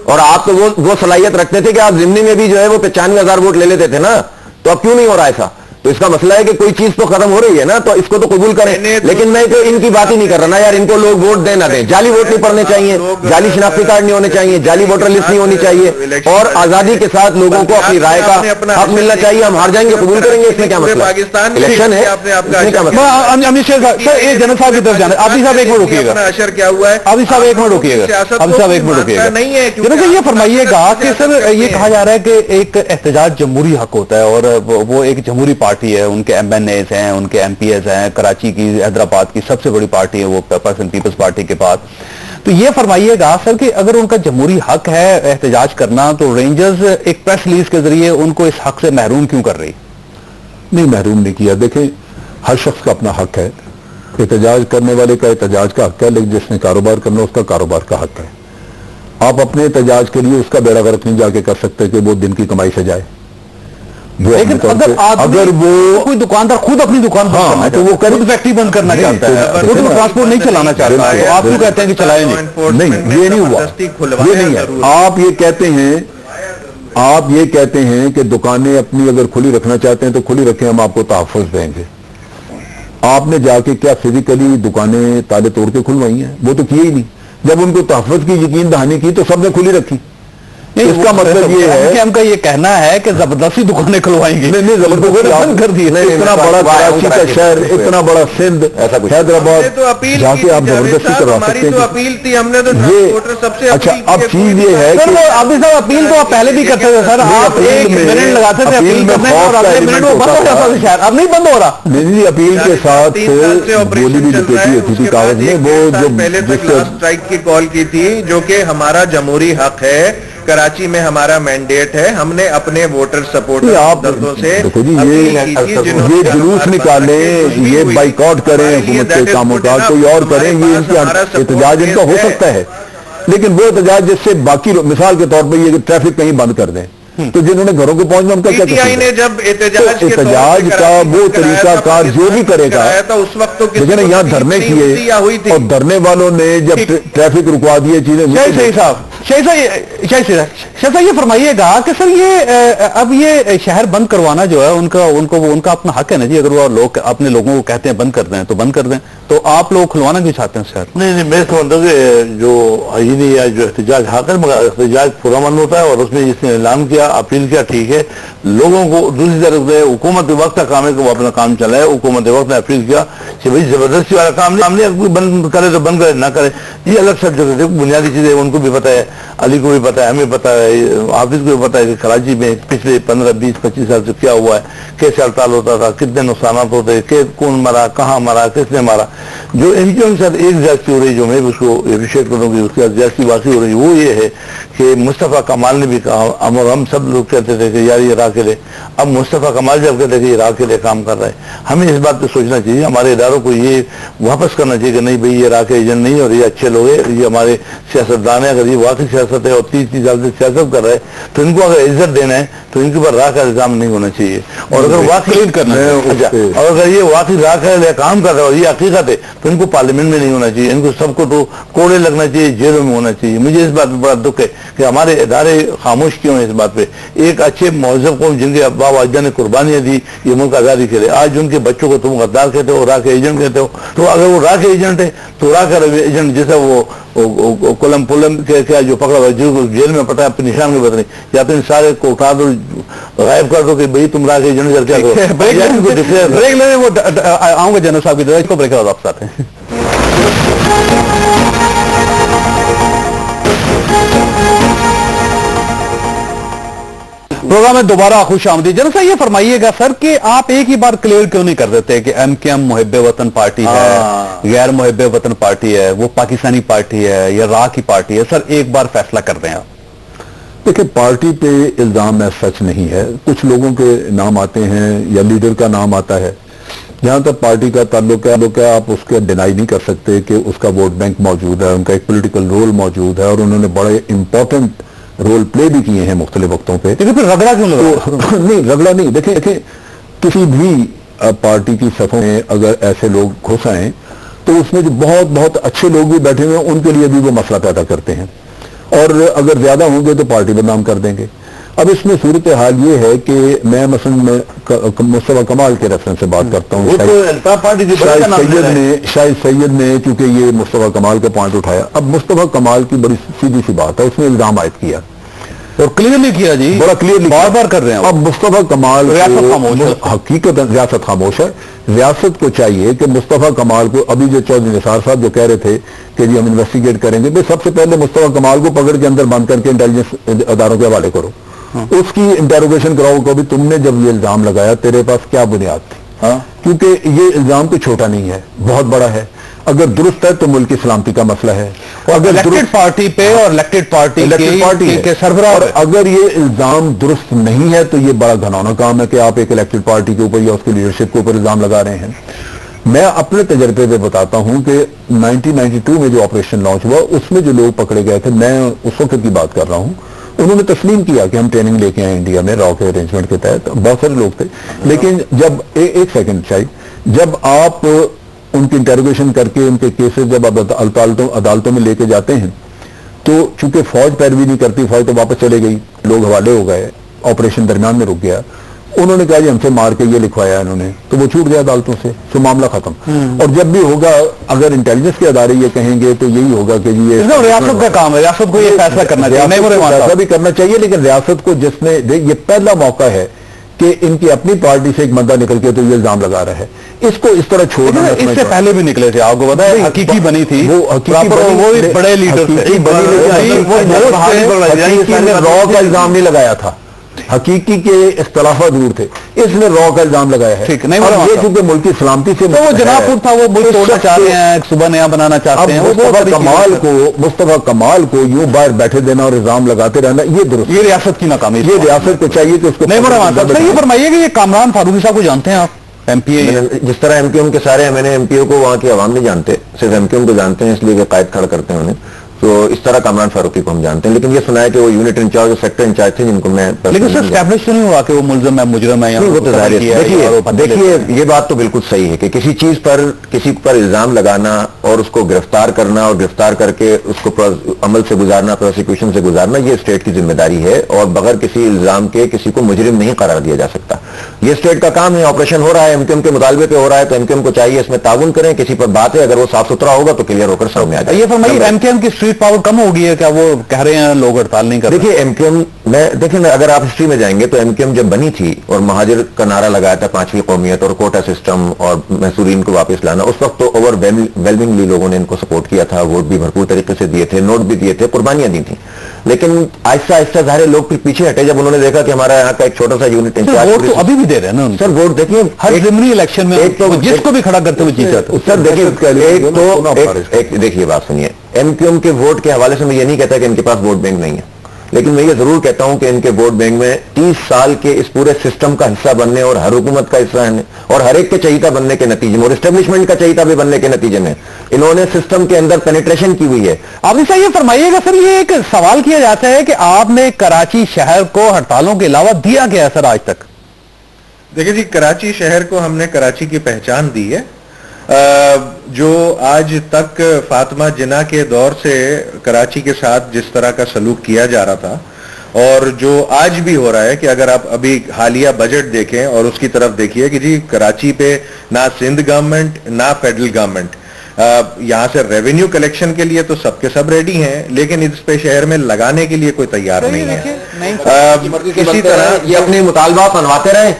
[SPEAKER 4] اور آپ تو وہ صلاحیت رکھتے تھے کہ آپ ضمنی میں بھی جو ہے وہ 95,000 ووٹ لے لیتے تھے نا, تو اب کیوں نہیں ہو رہا ایسا؟ تو اس کا مسئلہ ہے کہ کوئی چیز تو ختم ہو رہی ہے نا, تو اس کو تو قبول کریں. لیکن میں تو ان کی بات ہی نہیں کر رہا نا یار, ان کو لوگ ووٹ دیں نہ دیں, جعلی ووٹ نہیں پڑنے چاہیے, جعلی شناختی کارڈ نہیں ہونے چاہیے, جعلی ووٹر لسٹ نہیں ہونی چاہیے, اور آزادی کے ساتھ لوگوں کو اپنی رائے کا حق ملنا چاہیے. ہم ہار جائیں گے قبول کریں گے, اس میں کیا مسئلہ ہے؟ الیکشن ہے, اس میں کیا مسئلہ ہے؟
[SPEAKER 2] امیر شیر صاحب, یہ جنرل صاحب کی طرف جانا, آپ صاحب ایک منٹ رکیے گا.
[SPEAKER 1] اشر کیا ہوا ہے
[SPEAKER 2] ابھی صاحب ایک منٹ رکیے گا, ابھی صاحب ایک منٹ رکیے گا.
[SPEAKER 1] نہیں ہے
[SPEAKER 2] جنرل صاحب یہ فرمائیے گا کہ سر یہ کہا جا رہا ہے کہ ایک احتجاج جمہوری حق ہوتا ہے, اور وہ ایک جمہوری پارٹی ہے, ان کے ایم این ایز ہیں, ان کے ایم پی ایز ہیں, کراچی کی حیدرآباد کی سب سے بڑی پارٹی ہے وہ پیپلز پارٹی کے پاس. تو یہ فرمائیے گا سر کہ اگر ان کا جمہوری حق ہے احتجاج کرنا, تو رینجرز ایک پریس ریلیز کے ذریعے ان کو اس حق سے محروم کیوں کر رہی؟
[SPEAKER 3] نہیں, محروم نہیں کیا. دیکھیں ہر شخص کا اپنا حق ہے, احتجاج کرنے والے کا احتجاج کا حق ہے, لیکن جس نے کاروبار کرنا اس کا کاروبار کا حق ہے. آپ اپنے احتجاج کے لیے اس کا بیڑا غرق نہیں جا کے کر سکتے کہ وہ دن کی کمائی سے جائے.
[SPEAKER 2] لیکن اگر وہ کوئی دکاندار خود اپنی دکان بند کرنا تو وہ خود فیکٹری بند کرنا چاہتا ہے, خود وہ ٹرانسپورٹ نہیں چلانا چاہتا, تو آپ کیوں کہتے ہیں کہ چلائے نہیں؟
[SPEAKER 3] یہ نہیں ہوا, یہ نہیں ہے. آپ یہ کہتے ہیں کہ دکانیں اپنی اگر کھلی رکھنا چاہتے ہیں تو کھلی رکھیں, ہم آپ کو تحفظ دیں گے. آپ نے جا کے کیا فزیکلی دکانیں تالے توڑ کے کھلوائی ہیں؟ وہ تو کیے ہی نہیں. جب ان کو تحفظ کی یقین دہانی کی تو سب نے کھلی رکھی. اس کا مطلب یہ ہے کہ
[SPEAKER 2] ہم کا یہ کہنا ہے کہ زبردستی دکانیں کھلوائیں گے.
[SPEAKER 3] نہیں, زبردستی بند کر دی. اتنا بڑا کراچی کا شہر, اتنا بڑا سندھ, حیدرآباد, جا کے آپ زبردستی کروا سکتے ہیں.
[SPEAKER 1] اپیل تھی ہم نے تو ٹرانسپورٹر سب سے.
[SPEAKER 3] اچھا, اب چیز یہ ہے کہ
[SPEAKER 2] عابد صاحب اپیل تو آپ پہلے بھی کرتے تھے سر, آپ ایک منٹ لگاتے تھے اپیل کرنے میں اور اگلے منٹ وہ بند ہو جاتا تھا شہر. اب نہیں بند ہو رہا.
[SPEAKER 3] نہیں, اپیل کے ساتھ گولی بھی لپیٹی ہوتی تھی کاغذ میں. وہ جو
[SPEAKER 1] پہلے تک لاسٹ اسٹرائک کی کال کی تھی, جو کہ ہمارا جمہوری حق ہے, کراچی میں ہمارا مینڈیٹ ہے, ہم نے اپنے ووٹر سپورٹروں سے
[SPEAKER 3] یہ جلوس نکالیں, یہ بائیکاٹ کریں حکومت کے کاموں کا, کوئی اور کریں, یہ ان کا احتجاج ان کا ہو سکتا ہے. لیکن وہ احتجاج جس سے باقی مثال کے طور پہ یہ ٹریفک کہیں بند کر دیں, تو جنہوں نے گھروں کو پہنچنا ان کا کیا قصور؟ احتجاج کا وہ طریقہ کار جو بھی کرے گا, لیکن یہاں دھرنے کیے اور دھرنے والوں نے جب ٹریفک رکوا دیے چیزیں.
[SPEAKER 2] شاہد صاحب یہ فرمائیے گا کہ سر یہ اب یہ شہر بند کروانا جو ہے ان کا اپنا حق ہے نا جی, اگر وہ لوگ اپنے لوگوں کو کہتے ہیں بند کر دیں تو بند کر دیں, تو آپ لوگ کھلوانا کیوں چاہتے ہیں شہر؟
[SPEAKER 5] نہیں, میں سمجھتا ہوں کہ جو آئینی یا جو احتجاج حق ہے مگر احتجاج پرامن ہوتا ہے, اور اس میں جس نے اعلان کیا, اپیل کیا, ٹھیک ہے. لوگوں کو دوسری طرف سے حکومت وقت کا کام ہے کہ وہ اپنا کام چلائے. حکومت وقت نے اپیل کیا کہ بھائی زبردستی والا کام نہیں, کوئی بند کرے تو بند کرے, نہ کرے. یہ الگ سبجیکٹ ہے, بنیادی چیزیں ان کو بھی پتہ ہے, علی کو بھی پتہ ہے, ہمیں پتہ ہے, حافظ کو بھی پتہ ہے کہ کراچی میں پچھلے 15 20 25 سال سے کیا ہوا ہے, کیسے ہڑتال ہوتا تھا, کتنے نقصانات ہوتے, کہ کون مرا, کہاں مرا, کس نے مارا. جو ان کے ساتھ ایک زیادتی ہو رہی, جو میں اس کو اپریشیٹ کروں کہ اس کے ساتھ زیادتی واقعی ہو رہی, وہ یہ ہے کہ مصطفیٰ کمال نے بھی کہا, ہم سب لوگ کہتے تھے کہ یار یہ راہ کے لے. اب مصطفیٰ کمال جب کہتے ہیں کہ یہ راہ کے لے کام کر رہا ہے, ہمیں اس بات پہ سوچنا چاہیے, ہمارے اداروں کو یہ واپس کرنا چاہیے کہ نہیں بھائی یہ راہ کے ایجنٹ نہیں, اور یہ اچھے لوگ ہیں, یہ ہمارے سیاستدان ہیں. اگر یہ واقعی سیاست ہے اور 30 سال سے سیاست کر رہے ہیں تو ان کو اگر عزت دینا ہے تو ان کے اوپر راہ کا الزام نہیں ہونا چاہیے. اور اگر واقعی کرنا ہے, اور اگر یہ واقعی راہ کا کام کر رہے ہیں اور یہ حقیقت ہے تو ان کو پارلیمنٹ میں نہیں ہونا چاہیے, ان کو سب کو تو کوڑے لگنا چاہیے, جیلوں میں ہونا چاہیے. مجھے اس بات پہ بڑا دکھ ہے کہ ہمارے ادارے خاموش کیوں ہیں اس بات پہ. ایک اچھے مہذب قوم جن کے ابا واجدہ نے قربانیاں دی یہ ملک آزادی کے لیے, آج ان کے بچوں کو تم غدار کہتے ہو, راہ کے ایجنٹ کہتے ہو. تو اگر وہ راہ کے ایجنٹ ہے تو راہ کا ایجنٹ جیسا وہ کولم پولم کیا جو پکڑا ہوا جس کو جیل میں پٹا اپنے نشان کے بدلے, یا پھر سارے کو اٹھا دو غائب کر دو کہ بھائی تم راہ کے ایجنٹ کر کیا کرو.
[SPEAKER 2] بریک لے وہ آؤں گا جنرل صاحب کی طرح, اس کو بریک واپس آتے ہیں. پروگرام میں دوبارہ خوش آمدید. جنرل صاحب یہ فرمائیے گا سر کہ آپ ایک ہی بار کلیئر کیوں نہیں کر دیتے کہ ایم کیو ایم محب وطن پارٹی ہے, غیر محب وطن پارٹی ہے, وہ پاکستانی پارٹی ہے یا راہ کی پارٹی ہے؟ سر ایک بار فیصلہ کر دیں آپ.
[SPEAKER 3] دیکھیں پارٹی پہ الزام میں سچ نہیں ہے, کچھ لوگوں کے نام آتے ہیں یا لیڈر کا نام آتا ہے. جہاں تک پارٹی کا تعلق ہے آپ اس کا ڈینائی نہیں کر سکتے کہ اس کا ووٹ بینک موجود ہے, ان کا ایک پولیٹیکل رول موجود ہے اور انہوں نے بڑے امپورٹنٹ رول پلے بھی کیے ہیں مختلف وقتوں پہ.
[SPEAKER 2] لیکن پھر رگڑا کیوں لگا؟
[SPEAKER 3] نہیں رگڑا نہیں. دیکھیں کسی بھی پارٹی کی صفوں میں اگر ایسے لوگ گھس آئیں تو اس میں جو بہت بہت اچھے لوگ بھی بیٹھے ہوئے ہیں ان کے لیے بھی وہ مسئلہ پیدا کرتے ہیں, اور اگر زیادہ ہوں گے تو پارٹی بدنام کر دیں گے. اب اس میں صورتحال یہ ہے کہ میں مثلا مصطفیٰ کمال کے ریفرنس سے بات کرتا ہوں. شاہد سید نے چونکہ یہ مصطفیٰ کمال کا پوائنٹ اٹھایا, اب مصطفیٰ کمال کی بڑی سیدھی سی بات ہے, اس نے الزام عائد کیا
[SPEAKER 2] اور کلیئرلی کیا جی,
[SPEAKER 3] بڑا کلیئرلی
[SPEAKER 2] بار بار کر رہے ہیں.
[SPEAKER 3] اب مصطفیٰ کمال حقیقت ریاست خاموش ہے. ریاست کو چاہیے کہ مصطفیٰ کمال کو, ابھی جو چودھری نثار صاحب جو کہہ رہے تھے کہ جی ہم انویسٹیگیٹ کریں گے, سب سے پہلے مصطفیٰ کمال کو پکڑ کے اندر بند کر کے انٹیلیجنس اداروں کے حوالے کرو, اس کی انٹیروگیشن کراؤ کہ تم نے جب یہ الزام لگایا تیرے پاس کیا بنیاد تھی, کیونکہ یہ الزام تو چھوٹا نہیں ہے, بہت بڑا ہے. اگر درست ہے تو ملک کی سلامتی کا مسئلہ ہے,
[SPEAKER 2] اگر الیکٹڈ پارٹی پہ اور الیکٹڈ پارٹی کے سربراہ,
[SPEAKER 3] اور اگر یہ الزام درست نہیں ہے تو یہ بڑا گھناؤنا کام ہے کہ آپ ایک الیکٹڈ پارٹی کے اوپر یا اس کی لیڈرشپ کے اوپر الزام لگا رہے ہیں. میں اپنے تجربے سے بتاتا ہوں کہ 1992 میں جو آپریشن لانچ ہوا اس میں جو لوگ پکڑے گئے تھے, میں اس وقت کی بات کر رہا ہوں, انہوں نے تسلیم کیا کہ ہم ٹریننگ لے کے آئے انڈیا میں راؤ کے ارینجمنٹ کے تحت, بہت سارے لوگ تھے. لیکن جب ایک سیکنڈ چاہیے, جب آپ ان کی انٹیروگیشن کر کے ان کے کیسز جب آپ عدالتوں میں لے کے جاتے ہیں تو چونکہ فوج پیروی نہیں کرتی, فوج تو واپس چلے گئی, لوگ حوالے ہو گئے, آپریشن درمیان میں رک گیا, انہوں نے کہا جی ہم سے مار کے یہ لکھوایا انہوں نے, تو وہ چھوٹ گیا عدالتوں سے, تو معاملہ ختم. اور جب بھی ہوگا اگر انٹیلیجنس کے ادارے یہ کہیں گے تو یہی ہوگا کہ جی یہ
[SPEAKER 2] ریاست کا کام ہے, ریاست کو یہ فیصلہ کرنا چاہیے,
[SPEAKER 3] فیصلہ بھی کرنا چاہیے. لیکن ریاست کو جس نے یہ پہلا موقع ہے کہ ان کی اپنی پارٹی سے ایک بندہ نکل کے تو یہ الزام لگا رہا ہے, اس کو اس طرح چھوڑنا.
[SPEAKER 2] اس سے پہلے بھی نکلے تھے, آپ کو پتا ہے حقیقی بنی تھی, وہ بڑے لیڈر تھے,
[SPEAKER 3] را کا الزام نہیں لگایا تھا, حقیقی کے اختلافات دور تھے, اس نے را کا الزام لگایا ہے. یہ چونکہ ملک کی سلامتی سے
[SPEAKER 2] وہ جناب تھا, وہ ملک توڑنا چاہ رہے ہیں, صبح نیا بنانا چاہتے ہیں.
[SPEAKER 3] مصطفیٰ کمال کو یوں باہر بیٹھے دینا اور الزام لگاتے رہنا یہ درست,
[SPEAKER 2] یہ ریاست کی ناکامی.
[SPEAKER 3] یہ ریاست کو چاہیے کہ اس کو
[SPEAKER 2] نہیں. یہ فرمائیے کہ یہ کامران فاروقی صاحب کو جانتے ہیں آپ, ایم پی اے,
[SPEAKER 4] جس طرح ایم کیو ایم کے سارے M N A M P O کو وہاں کی عوام نہیں جانتے, صرف ایم کیو ایم کو جانتے ہیں, اس لیے کہ قائد کھڑا کرتے ہیں انہیں, تو اس طرح کامران فاروقی کو ہم جانتے ہیں. لیکن یہ سنا ہے کہ وہ یونٹ انچارج اور سیکٹر انچارج تھے جن کو میں,
[SPEAKER 2] لیکن سر اسٹیبلش تو نہیں ہوا کہ وہ ملزم ہے, مجرم ہے.
[SPEAKER 4] وہ تو ظاہر ہے. دیکھیے یہ بات تو بالکل صحیح ہے کہ کسی چیز پر کسی پر الزام لگانا اور اس کو گرفتار کرنا اور گرفتار کر کے اس کو عمل سے گزارنا, پروسیکیوشن سے گزارنا, یہ اسٹیٹ کی ذمہ داری ہے, اور بغیر کسی الزام کے کسی کو مجرم نہیں قرار دیا جا سکتا. یہ اسٹیٹ کا کام ہے. آپریشن ہو رہا ہے, ایم کیو ایم کے مطالبے پہ ہو رہا ہے, تو ایم کیو ایم کو چاہیے اس میں تعاون کریں. کسی پر بات ہے اگر وہ صاف ستھرا ہوگا تو کلیئر ہو کر سامنے آ جائے.
[SPEAKER 2] یہ فرمائیے ایم کیو ایم کی اسٹریٹ پاور کم ہوگی ہے کیا؟ وہ کہہ رہے ہیں لوگ ہڑتال نہیں کر رہے.
[SPEAKER 4] دیکھیے ایم کیو ایم میں دیکھیں نا, اگر آپ ہسٹری میں جائیں گے تو ایم کیو ایم جب بنی تھی اور مہاجر کا نعرہ لگایا تھا, پانچویں قومیت اور کوٹا سسٹم اور محصورین کو واپس لانا, اس وقت تو اوور ویلمنگلی لوگوں نے ان کو سپورٹ کیا تھا, ووٹ بھی بھرپور طریقے سے دیے تھے, نوٹ بھی دیے تھے, قربانیاں دی تھیں. لیکن آہستہ آہستہ سارے لوگ پھر پیچھے ہٹے جب انہوں نے دیکھا کہ ہمارا یہاں کا ایک چھوٹا سا یونٹ انچارج.
[SPEAKER 2] ووٹ تو ابھی بھی دے رہے ہیں نا سر, ووٹ دیکھیے ہر ضمنی الیکشن میں جس کو بھی کھڑا کرتے ہوئے جیتا تھا.
[SPEAKER 4] سر دیکھیے بات سنیے, ایم کیو ایم کے ووٹ کے حوالے سے میں یہ نہیں کہتا کہ ان کے پاس ووٹ بینک نہیں ہے, لیکن میں یہ ضرور کہتا ہوں کہ ان کے ووٹ بینک میں 30 سال کے اس پورے سسٹم کا حصہ بننے اور ہر حکومت کا حصہ ہے اور ہر ایک کے چہیتا بننے کے نتیجے میں اور اسٹیبلشمنٹ کا چہیتا بھی بننے کے نتیجے میں انہوں نے سسٹم کے اندر پینیٹریشن کی ہوئی ہے.
[SPEAKER 2] آپ سے یہ فرمائیے گا سر, یہ ایک سوال کیا جاتا ہے کہ آپ نے کراچی شہر کو ہڑتالوں کے علاوہ دیا کیا ہے سر آج تک؟
[SPEAKER 1] دیکھیں جی, کراچی شہر کو ہم نے کراچی کی پہچان دی ہے. جو آج تک فاطمہ جناح کے دور سے کراچی کے ساتھ جس طرح کا سلوک کیا جا رہا تھا اور جو آج بھی ہو رہا ہے کہ اگر آپ ابھی حالیہ بجٹ دیکھیں اور اس کی طرف دیکھیے کہ جی کراچی پہ نہ سندھ گورنمنٹ نہ فیڈرل گورنمنٹ یہاں سے ریونیو کلیکشن کے لیے تو سب کے سب ریڈی ہیں لیکن اس پہ شہر میں لگانے کے لیے کوئی تیار نہیں ہے.
[SPEAKER 4] اسی طرح یہ اپنے مطالبات منواتے رہیں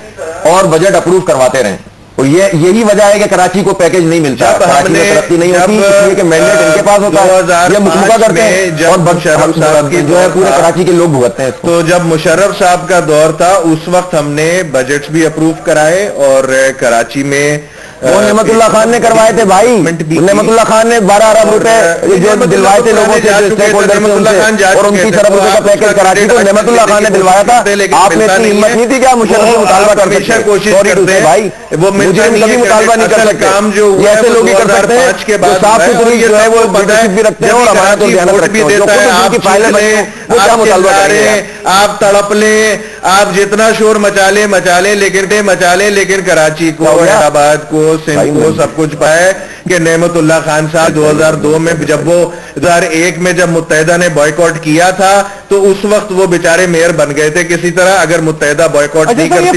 [SPEAKER 4] اور بجٹ اپروو کرواتے رہیں اور یہی وجہ ہے کہ کراچی کو پیکج نہیں ملتا, کراچی میں ترقی نہیں ہوتی اس لیے کہ مینڈیٹ ان کے پاس ہوتا ہے, یہ مکمکہ کرتے ہیں اور مشرف صاحب کی جو ہے پورے کراچی کے لوگ بھگتتے ہیں.
[SPEAKER 1] تو جب مشرف صاحب کا دور تھا اس وقت ہم نے بجٹس بھی اپروو کرائے اور کراچی میں
[SPEAKER 4] وہ نعمت اللہ خان نے کروائے تھے بھائی, نعمت اللہ خان نے 12 ارب روپے جو دلوائے تھے لوگوں سے اسٹیک ہولڈر سے اور 29 ارب روپے کا پیکج کراچی کو نعمت اللہ خان نے دلوایا تھا. آپ نے اتنی ہمت نہیں تھی کہ آپ مشرف سے مطالبہ کر سکتے
[SPEAKER 1] کوشش کرتے ہیں
[SPEAKER 4] بھائی, وہ مجرم کبھی مطالبہ نہیں کر سکتے
[SPEAKER 1] کام جو
[SPEAKER 4] ایسے لوگ ہی کر سکتے ہیں جو صاف ستھری جو ہے وہ لیڈرشپ بھی رکھتے ہیں اور امانت و دیانت رکھتے ہیں. جو خود ان کی فائلیں بنی وہ کیا مطالبہ کریں گے؟
[SPEAKER 1] آپ تڑپ لیں, آپ جتنا شور مچا لیں لیکن کراچی کو حیدرآباد کو سندھ کو سب کچھ پائے کہ نعمت اللہ خان صاحب 2002 میں جب وہ 2001 میں جب متحدہ نے بائیکاٹ کیا تھا تو اس وقت وہ بیچارے میئر بن گئے تھے کسی طرح. اگر متحدہ بائیکاٹ نہیں کرتی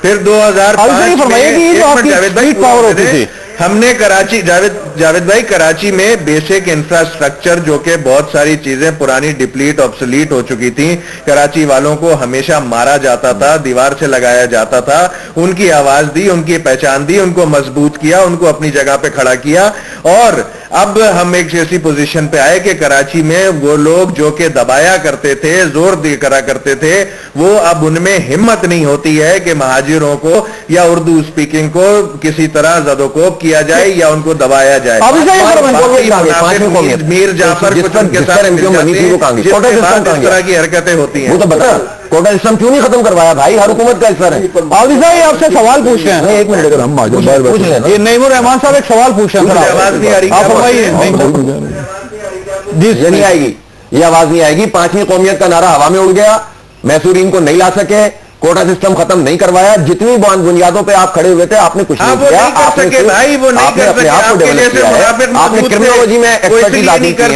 [SPEAKER 1] پھر 2005 ہم نے کراچی جاوید بھائی کراچی میں بیسک انفراسٹرکچر جو کہ بہت ساری چیزیں پرانی ڈپلیٹ آبسلیٹ ہو چکی تھیں, کراچی والوں کو ہمیشہ مارا جاتا تھا, دیوار سے لگایا جاتا تھا, ان کی آواز دی, ان کی پہچان دی, ان کو مضبوط کیا, ان کو اپنی جگہ پہ کھڑا کیا. اور اب ہم ایک ایسی پوزیشن پہ آئے کہ کراچی میں وہ لوگ جو کہ دبایا کرتے تھے, زور دے کرا کرتے تھے, وہ اب ان میں ہمت نہیں ہوتی ہے کہ مہاجروں کو یا اردو اسپیکنگ کو کسی طرح زدوکوب کیا جائے یا ان کو دبایا جائے. میر جعفر کچھ ان کے ساتھ اس طرح کی حرکتیں ہوتی ہیں.
[SPEAKER 4] وہ تو بتا کوٹا سسٹم کیوں نہیں ختم کروایا بھائی, ہر حکومت کا حصہ ہے.
[SPEAKER 2] عابد صاحب آپ سے سوال پوچھ رہے ہیں,
[SPEAKER 4] ایک منٹ اگر ہم
[SPEAKER 2] پوچھ لیں. یہ نعیم الرحمان صاحب ایک سوال پوچھ رہے ہیں,
[SPEAKER 1] آواز نہیں آ رہی,
[SPEAKER 2] آپ فرمائیے.
[SPEAKER 4] یہ نہیں آئے گی, یہ آواز نہیں آئے گی. 5ویں قومیت کا نعرہ ہوا میں اڑ گیا, محصورین کو نہیں لا سکے, کوٹا سسٹم ختم نہیں کروایا. جتنی بنیادوں پہ آپ کھڑے ہوئے تھے آپ نے کچھ نہیں کیا, آپ نے اپنے آپ کو ڈیولپ کیا ہے, آپ نے کرمنالوجی میں ایکسپرٹیز حاصل کی ہے,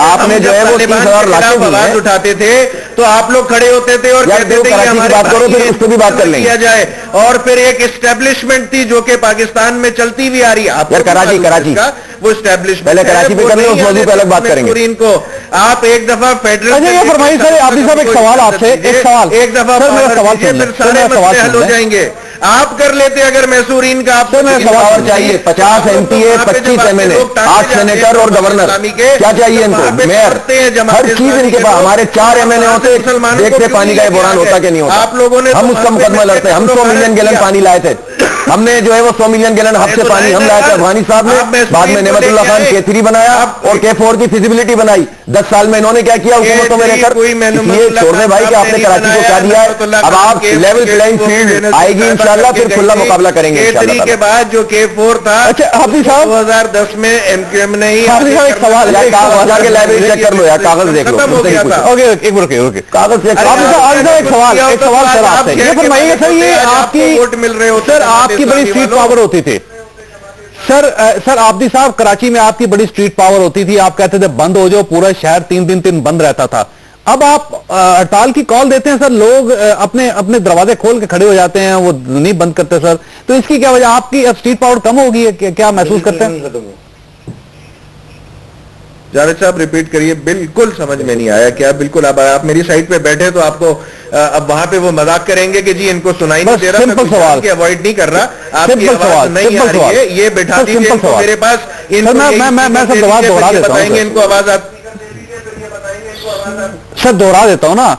[SPEAKER 4] آپ نے جو ہے وہ 30,000 لاکھیں دی ہیں.
[SPEAKER 1] اٹھاتے تھے تو آپ لوگ کھڑے ہوتے تھے اور کہتے تھے کہ ہماری
[SPEAKER 4] بات کرو, پھر اس پہ بھی بات کر لیں
[SPEAKER 1] کیا جائے. اور پھر ایک اسٹیبلشمنٹ تھی جو کہ پاکستان میں چلتی بھی آ رہی ہے,
[SPEAKER 4] کراچی
[SPEAKER 1] وہ اسٹیبلشمنٹ
[SPEAKER 4] پہلے کراچی پہ کریں, اس موضوع پہ الگ بات کریں گے.
[SPEAKER 1] کو آپ ایک دفعہ فیڈرل
[SPEAKER 2] یہ فرمائیے سر, عابد صاحب ایک سوال آپ سے, ایک
[SPEAKER 1] دفعہ سارے مسئلے حل ہو جائیں گے. آپ کر لیتے اگر محصورین کا, آپ
[SPEAKER 4] سوال چاہیے 50 MPA 25 MLA 8 سینیٹر اور گورنر, کیا چاہیے ان کو؟ میئر, ہر چیز ان کے پاس. ہمارے 4 MLA ہوتے, دیکھتے پانی کا یہ بحران ہوتا کہ نہیں ہوتا.
[SPEAKER 1] آپ لوگوں نے
[SPEAKER 4] ہم اس کا مقدمہ لڑتے, ہم 100 ملین گیلن پانی لائے تھے, ہم نے جو ہے وہ 100 ملین گیلن ہب سے پانی ہم لائے تھے افغانی صاحب نے. بعد میں نعمت اللہ خان K3 بنایا اور K4 کی فیزیبلٹی بنائی. 10 سال میں انہوں نے کیا کیا حکومتوں میں رہ کر. یہ چھوڑ دیں بھائی کہ آپ نے کراچی کو کیا دیا ہے. اب آپ لیول پلینگ فیلڈ آئے گی انشاءاللہ, پھر کھلا مقابلہ کریں گے انشاءاللہ.
[SPEAKER 1] کے بعد جو K4 تھا 2010 میں MQM نے ہی
[SPEAKER 4] سوال جا کے لائبریری چیک کر لو یا کاغذ دیکھ لو.
[SPEAKER 2] کاغذ ایک سوال سر آپ سے, یہ فرمائیے سر, یہ آپ کی
[SPEAKER 1] ووٹ مل رہے ہوتے,
[SPEAKER 2] سر آپ کی بڑی اسٹریٹ پاور ہوتی تھی سر عابدی صاحب, کراچی میں آپ کی بڑی اسٹریٹ پاور ہوتی تھی, آپ کہتے تھے بند ہو جاؤ, پورا شہر 3 دن بند رہتا تھا. اب آپ ہڑتال کی کال دیتے ہیں سر, لوگ اپنے دروازے کھول کے کھڑے ہو جاتے ہیں, وہ نہیں بند کرتے سر, تو اس کی کیا وجہ؟ آپ کی اسٹریٹ پاور کم ہوگی ہے, کیا محسوس کرتے ہیں؟
[SPEAKER 1] جاوید صاحب ریپیٹ کریے, بالکل سمجھ میں نہیں آیا کیا. بالکل اب آپ میری سائٹ پہ بیٹھے تو آپ کو اب وہاں پہ وہ مذاق کریں گے کہ جی ان کو سنائی نہیں دے رہا,
[SPEAKER 2] سمپل سوال
[SPEAKER 1] کہ اوائڈ نہیں کر رہا, آپ کی آواز نہیں آ رہی ہے, یہ بٹھا دیجیے ان کو میرے پاس.
[SPEAKER 2] میں سب سوال دوہرا دیتا ہوں,
[SPEAKER 1] ان کو آواز
[SPEAKER 2] سر دوہرا دیتا ہوں نا.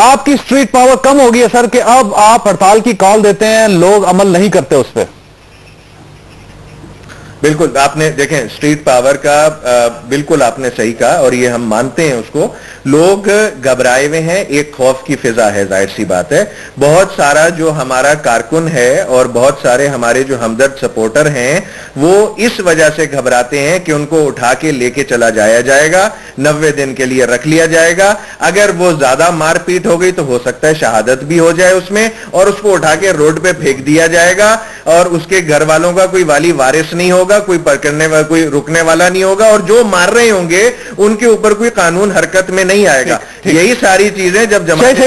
[SPEAKER 2] آپ کی اسٹریٹ پاور کم ہوگی ہے سر, کہ اب آپ ہڑتال کی کال دیتے ہیں, لوگ عمل نہیں کرتے اس پہ.
[SPEAKER 1] بالکل آپ نے دیکھیں اسٹریٹ پاور کا بالکل آپ نے صحیح کہا, اور یہ ہم مانتے ہیں اس کو. لوگ گھبرائے ہوئے ہیں, ایک خوف کی فضا ہے, ظاہر سی بات ہے. بہت سارا جو ہمارا کارکن ہے اور بہت سارے ہمارے جو ہمدرد سپورٹر ہیں وہ اس وجہ سے گھبراتے ہیں کہ ان کو اٹھا کے لے کے چلا جائے گا, 90 دن کے لیے رکھ لیا جائے گا. اگر وہ زیادہ مار پیٹ ہو گئی تو ہو سکتا ہے شہادت بھی ہو جائے اس میں, اور اس کو اٹھا کے روڈ پہ پھینک دیا جائے گا. اور اس کے گھر والوں کا کوئی والی وارث نہیں ہوگا, کوئی رکنے والا نہیں ہوگا, اور جو مار رہے ہوں گے ان کے اوپر کوئی قانون حرکت میں نہیں آئے گا. یہی ساری چیزیں جب جماعت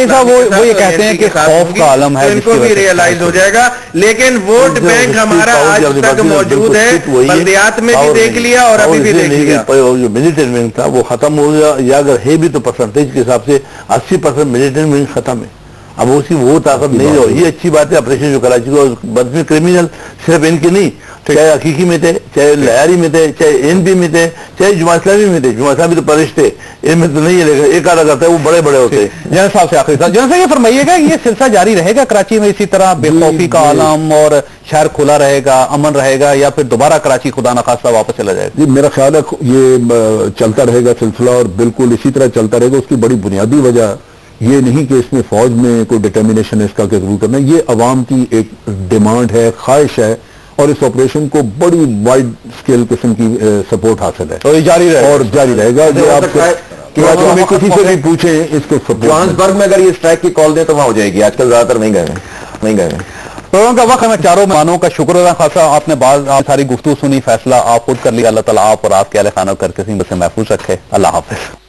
[SPEAKER 2] وہ یہ کہتے ہیں کہ خوف کا عالم ہے,
[SPEAKER 1] ان کو بھی ریئلائز ہو جائے گا. لیکن ووٹ بینک ہمارا آج تک موجود ہے, بلدیات میں بھی دیکھ لیا اور ابھی بھی دیکھ لیا.
[SPEAKER 5] جو ملٹری ونگ تھا وہ ختم ہو گیا, یا اگر ہے بھی تو پرسنٹیج کے حساب سے 80% ملٹری ونگ ختم ہے. اب اس کی وہ طاقت نہیں ہو. یہ اچھی بات ہے آپریشن جو کراچی کو, بدمی کرمینل صرف ان کے نہیں, چاہے حقیقی میں تھے, چاہے لہاری میں تھے, چاہے این پی میں تھے, چاہے جماعت اسلامی میں تھے. جماعت اسلامی تو پرش تھے, ان میں تو نہیں ہے, لیکن ایک آدھا کرتا ہے وہ بڑے بڑے ہوتے ہیں.
[SPEAKER 2] جنرل صاحب سے آخری صاحب, جنرل صاحب یہ فرمائیے گا یہ سلسلہ جاری رہے گا کراچی میں اسی طرح بے خوفی کا عالم, اور شہر کھلا رہے گا, امن رہے گا, یا پھر دوبارہ کراچی خدا نخواستہ واپس چلا جائے گا؟
[SPEAKER 3] جی میرا خیال ہے یہ چلتا رہے گا سلسلہ, اور بالکل اسی طرح چلتا رہے گا. اس کی بڑی بنیادی وجہ یہ نہیں کہ اس میں فوج میں کوئی ڈٹرمنیشن ہے اس کا ضرور کرنا, یہ عوام کی ایک ڈیمانڈ ہے, خواہش ہے, اور اس آپریشن کو بڑی وائڈ اسکیل قسم کی سپورٹ حاصل ہے,
[SPEAKER 2] تو یہ جاری رہے گا,
[SPEAKER 3] اور جاری رہے گا. جو آپ کسی سے بھی پوچھیں اس کو
[SPEAKER 4] جوہانسبرگ میں اگر یہ اسٹرائک کی کال دیں تو وہاں ہو جائے گی. آج کل زیادہ تر نہیں گئے ہیں.
[SPEAKER 2] پروگرام کا وقت, ہمیں چاروں مہمانوں کا شکر ادا خاصا. آپ نے ساری گفتگو سنی, فیصلہ آپ خود کر لیا. اللہ تعالیٰ آپ اور آپ کے اہل خانہ کر کے سے محفوظ رکھے. اللہ حافظ.